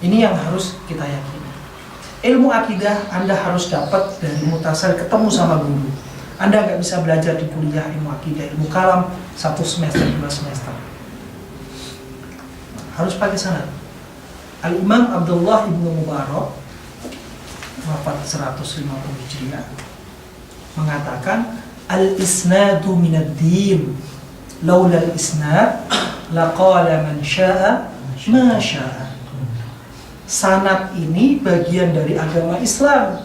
Ini yang harus kita yakini. Ilmu akidah Anda harus dapat dari mutasal, ketemu sama guru. Anda nggak bisa belajar di kuliah ilmu akidah, ilmu kalam 1 semester, 2 semester. Harus pakai sanad. Al-Imam Abdullah ibnu Mubarak wafat 150 Hijriah mengatakan al-isnadu minad din, laula al-isnad laqala man syaa ma syaa. Sanad ini bagian dari agama Islam.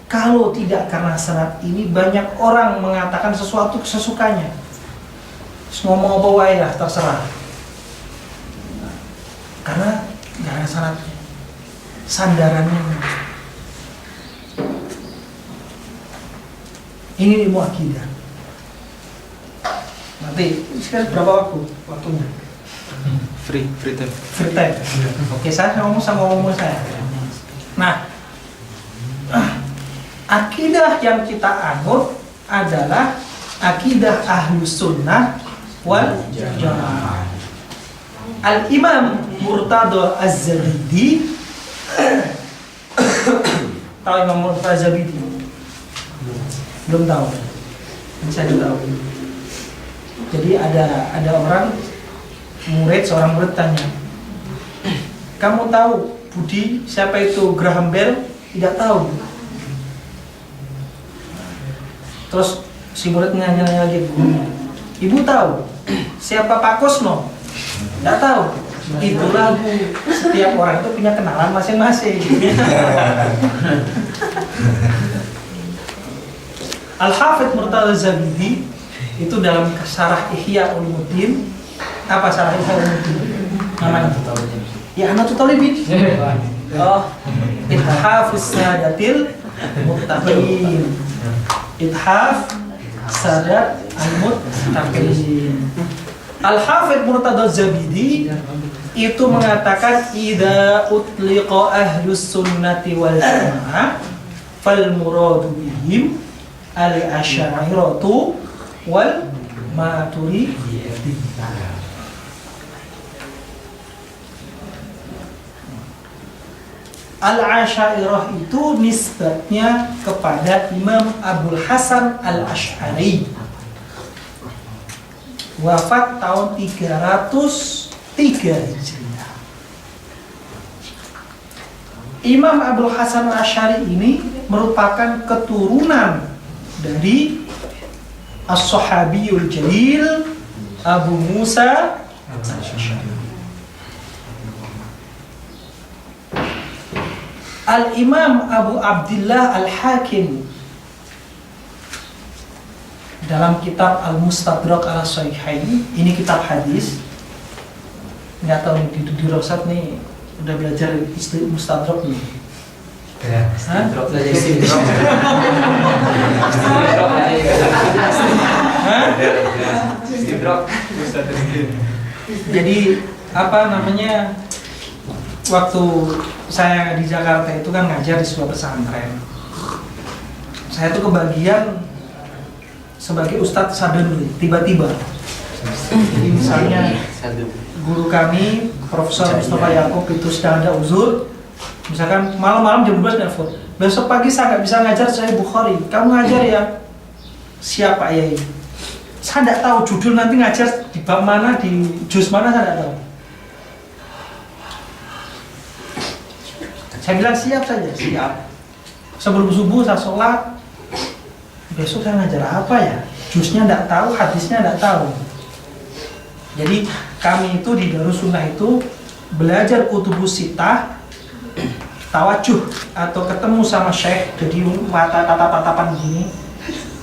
Kalau tidak karena sanad ini, banyak orang mengatakan sesuatu sesukanya. Ngomong apa wae lah, terserah. Karena nggak ada sanadnya, sandarannya. Ini ilmu akidah. Nanti sekarang berapa waktunya? Free time. Free time. Oke, saya ngomong sama ngomong saya. Nah, akidah yang kita anut adalah akidah Ahlus Sunnah wal Jamaah. Al-Imam Murtada Az-Zabidi, tahu Imam Murtada Az-Zabidi? Belum tahu. Saya tahu. Jadi ada orang seorang murid tanya, kamu tahu Budi siapa itu Graham Bell? Tidak tahu. Terus si murid nanya lagi, ibu tahu siapa Pak Kusno? Tidak tahu. Itulah Bu, setiap orang itu punya kenalan masing-masing. Al-Hafidz Murtada Az-Zabidi itu dalam syarah Ihya Ulumuddin, apa syarah Ihya Ulumuddin? Namanya ya Anatut Talibin. Oh, Ithafus Sadatil Muttaqin. Ithaf Sadat Al-Muttaqin. Al-Hafidz Murtada Az-Zabidi itu mengatakan idza utliqa ahlus sunnati wal jamaah fal muradu bihim al-asy'ariyatu wal maturidiyah. Al-Asy'ariyah itu nisbatnya kepada Imam Abul Hasan Al-Asy'ari, wafat tahun 303 Hijriah. Imam Abul Hasan Al-Asy'ari ini merupakan keturunan dari As-Sahabiyul Jalil Abu Musa Al-Asy'ari. Al-Imam Abu Abdillah Al-Hakim dalam kitab Al-Mustadrak ala Sahihain, ini kitab hadis. Nggak tahu nih di Rosat nih udah belajar istilah Mustadrak nih. Ya, Mustadrak saja sih. Jadi apa namanya, waktu saya di Jakarta itu kan ngajar di sebuah pesantren. Saya tuh kebagian sebagai Ustadz Sadun tiba-tiba. Jadi misalnya guru kami Profesor Mustafa Yaakob itu sedang ada uzur, misalkan malam-malam jam 12 nelfon, besok pagi saya nggak bisa ngajar Sahih Bukhari, kamu ngajar ya? Siapa ya? Saya nggak tahu judul nanti ngajar di bab mana, di juz mana, saya nggak tahu. Saya bilang siap saja, siap. Sebelum subuh saya sholat, besok saya ngajar apa ya? Juznya nggak tahu, hadisnya nggak tahu. Jadi kami itu di Darus Sunnah itu belajar kutubus sittah, tawajuh atau ketemu sama syekh, jadi mata tatap-tatapan gini,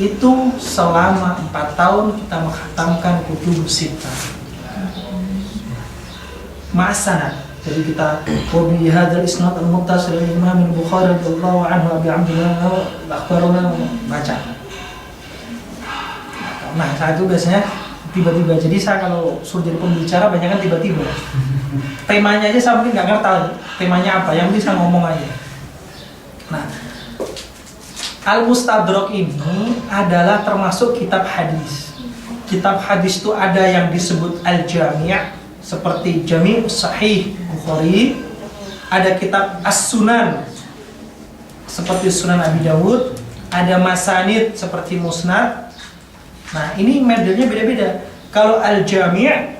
itu selama 4 tahun kita menghatamkan kutubus sittah. Ma'asanad. Jadi kita wabi hadzal isnad al-muttasil Imam Al-Bukhari radhiyallahu anhu Abi Abdullah akhbarana baca. Nah, saya itu biasanya tiba-tiba. Jadi saya kalau suruh jadi pembicara banyak kan tiba-tiba. Temanya aja saya mungkin nggak ngerti temanya apa, yang penting saya ngomong aja. Nah, Al-Mustadrak ini adalah termasuk kitab hadis. Kitab hadis itu ada yang disebut Al-Jami', seperti Jami' Sahih Bukhari, ada kitab As-Sunan seperti Sunan Abi Dawud, ada Masanid seperti Musnad. Nah, ini modelnya beda-beda. Kalau Al-Jami',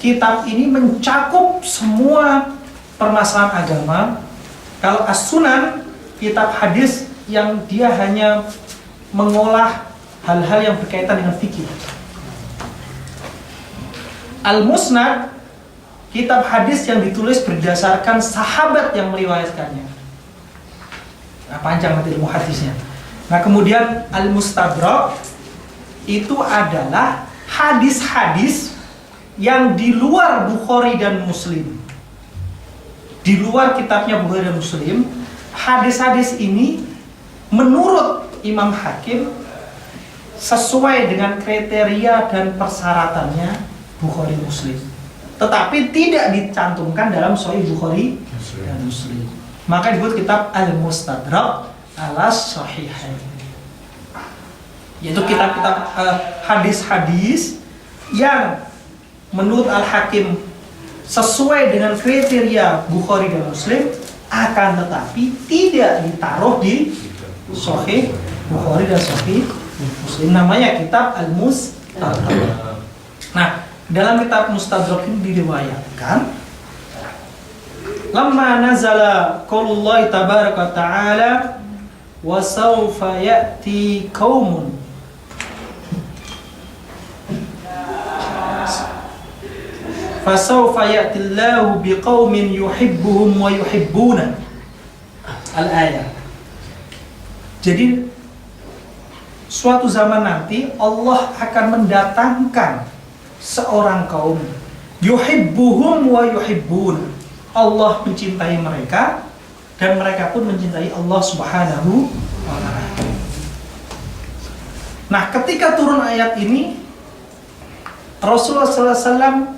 kitab ini mencakup semua permasalahan agama. Kalau As-Sunan, kitab hadis yang dia hanya mengolah hal-hal yang berkaitan dengan fikih. Al-Musnad, kitab hadis yang ditulis berdasarkan sahabat yang meriwayatkannya. Nah, panjang nanti ilmu hadisnya. Nah, kemudian Al-Mustadrak itu adalah hadis-hadis yang di luar Bukhari dan Muslim. Di luar kitabnya Bukhari dan Muslim, hadis-hadis ini menurut Imam Hakim sesuai dengan kriteria dan persyaratannya Bukhari Muslim, tetapi tidak dicantumkan dalam Sahih Bukhari dan Muslim. Maka disebut kitab Al-Mustadrak ala Sahihain, yaitu kitab-kitab hadis-hadis yang menurut Al-Hakim sesuai dengan kriteria Bukhari dan Muslim, akan tetapi tidak ditaruh di Sahih Bukhari dan Sahih Muslim. Namanya kitab Al-Mustadrak. Nah, dalam kitab Mustadrak ini diriwayatkan, lamma nazala qaulullah tabaraka ta'ala wa sawfa ya'ti qaumun fasawfa ya'ti Allahu biqaumin yuhibbuhum wa yuhibbuna. Al-ayat. Jadi suatu zaman nanti Allah akan mendatangkan seorang kaum yuhibbuhum wa yuhibbuna. Allah mencintai mereka dan mereka pun mencintai Allah Subhanahu wa ta'ala. Nah, ketika turun ayat ini, Rasulullah SAW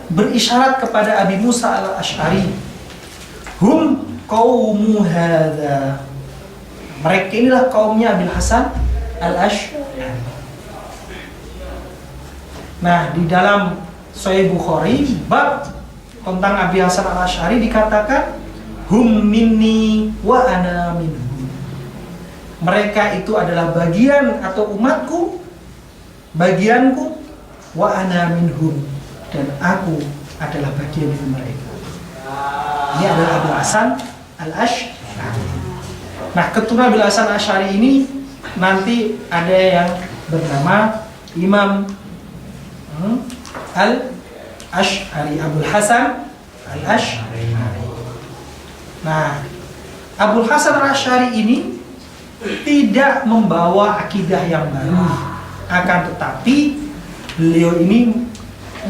berisyarat kepada Abi Musa al-Ash'ari, hum qaumu hadza. Mereka inilah kaumnya Abil Hasan al-Ash'ari. Nah, di dalam Sahih Bukhari bab tentang Abi Hasan al-Ash'ari dikatakan hum minni wa ana minhum. Mereka itu adalah bagian atau umatku, bagianku, wa ana minhum, dan aku adalah bagian dari mereka. Ini adalah Abi Hasan al-Ash'ari. Nah, keturunan Abi Hasan al-Ash'ari ini nanti ada yang bernama Imam Al-Ash'ari, Abul Hasan Al-Ash'ari. Nah, Abul Hasan Al-Ash'ari ini tidak membawa akidah yang baru, akan tetapi beliau ini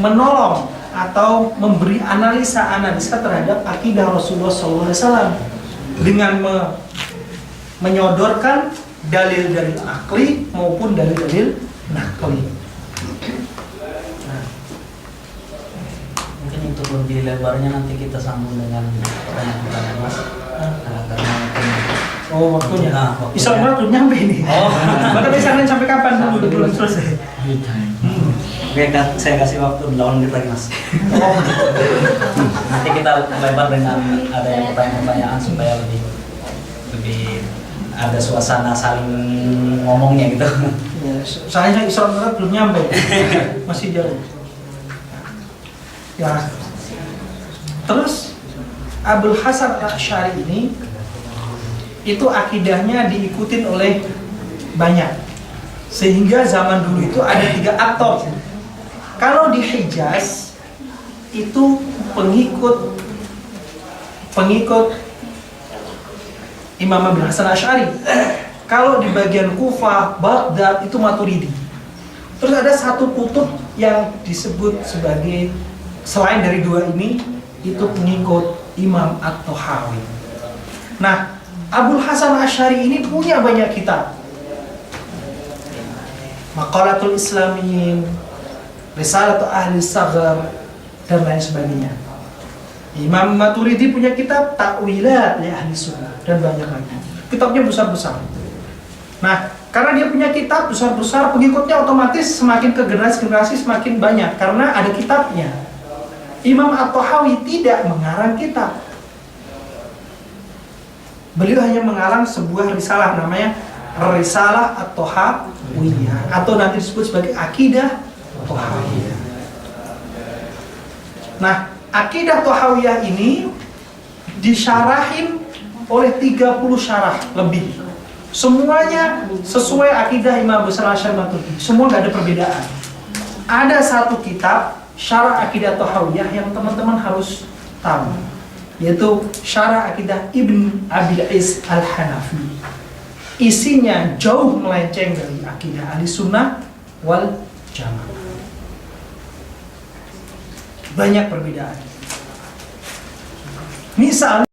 menolong atau memberi analisa terhadap akidah Rasulullah SAW dengan menyodorkan dalil-dalil akli maupun dalil-dalil nakli. Untuk lebih lebarnya nanti kita sambung dengan pertanyaan-pertanyaan Mas. Karena waktunya. Nah, Insya Allah belum nyampe ini. Maka bisa sampai kapan dulu belum selesai. Oke, saya kasih waktu 8 menit lagi Mas. Nanti kita lebar dengan ada yang pertanyaan-pertanyaan supaya lebih ada suasana saling ngomongnya gitu. Ya, saya Insya Allah belum nyampe. Masih jauh. Ya, terus Abul Hasan Al-Ash'ari ini itu akidahnya diikutin oleh banyak, sehingga zaman dulu itu ada 3 atop. Kalau di Hijaz itu pengikut Imam Abul Hasan Al-Ash'ari. Kalau di bagian Kufah, Baghdad itu Maturidi. Terus ada satu kutub yang disebut sebagai, selain dari 2 ini, itu pengikut Imam At-Tahawi. Nah, Abul Hasan Al-Ash'ari ini punya banyak kitab. Maqalatul Islamin, Risalatu Ahli Saghar, dan lain sebagainya. Imam Maturidi punya kitab Ta'wilat li Ahli Sunnah, dan banyak lagi. Kitabnya besar-besar. Nah, karena dia punya kitab besar-besar, pengikutnya otomatis semakin ke generasi-generasi semakin banyak, karena ada kitabnya. Imam At-Tahawi tidak mengarang kitab. Beliau hanya mengarang sebuah risalah namanya Risalah At-Tahawiyah, atau nanti disebut sebagai Aqidah Tahawiyah. Nah, Aqidah Tahawiyah ini disyarahin oleh 30 syarah lebih. Semuanya sesuai akidah Imam besar Asy'ari Maturidi. Semua nggak ada perbedaan. Ada satu kitab Syarah Aqidah Tahawiyah yang teman-teman harus tahu, yaitu Syarah Aqidah Ibn Abil Is Al-Hanafi. Isinya jauh melenceng dari akidah Ahlussunnah wal Jamaah. Banyak perbedaan. Misal